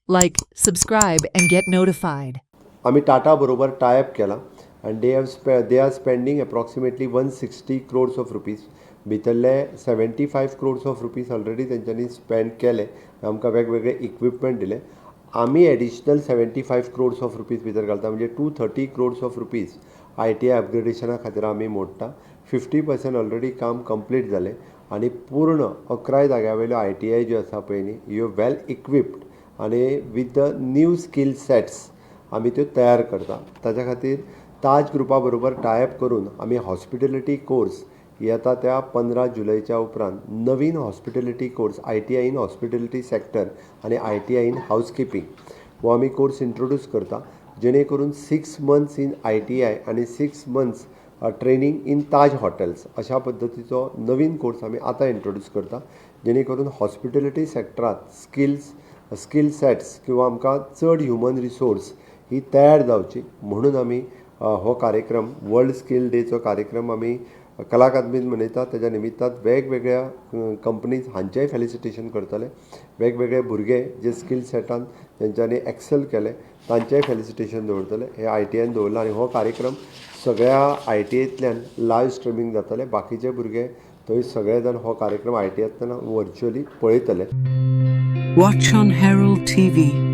Like, subscribe and get notified. आम्ही टाटा बरोबर tie up केला आणि they are spending approximately 160 crores of rupees भितरले 75 crores ऑफ रुपीज ऑलरेडी तेंच्यांनी स्पेंड केले. आमकां वेगवेगळे इक्विपमेंट दिले. आमी एडिशनल 75 crores ऑफ रुपीज भितर घालता म्हणजे 230 crores ऑफ रुपीज ITI अपग्रेडेशना खातीर आमी मोडटा. 50% ऑलरेडी काम कंप्लीट जालें आनी पूर्ण 11 जाग्या वयल्यो ITI ज्यो आसा पळय न्ही ह्यो वेल इक्विप्ड आनी with the new skill sets आमी त्यो तयार करता. ताच्या खातीर ताज ग्रुपा बरोबर टायअप करून आमी हॉस्पिटॅलिटी कोर्स येता त्या 15 जुलयच्या उपरांत नवीन hospitality course ITI in hospitality sector आनी ITI इन हावजकिपींग हो आमी कोर्स इंट्रोड्यूस करता. जेणे करून 6 months इन ITI आनी 6 months training in Taj hotels अशा पद्दतीचो नवीन कोर्स आमी आतां इंट्रोड्यूस करता. जेणे करून हॉस्पिटॅलिटी सॅक्टरांत स्कील सेट्स किंवा आमकां चड ह्युमन रिसोर्स ही तयार जावची म्हणून आमी हो कार्यक्रम वर्ल्ड स्कील डेचो कार्यक्रम आमी कला अकादमींत मनयतात. तेज्या निमित्तान वेगवेगळ्या कंपनीज हांचेंय फेलिसिटेशन करतले. वेगवेगळे भुरगे जे स्कील सेटान तेंच्यांनी एक्सेल केले तांचेंय फेलिसिटेशन दवरतले. हे ITIन दवरला आनी हो कार्यक्रम सगळ्या ITIंतल्यान लायव्ह स्ट्रिमींग जातले. बाकीचे भुरगे थंय सगळे जाण हो कार्यक्रम ITIंतल्यान व्हर्च्युअली पळयतले. Watch on Herald TV.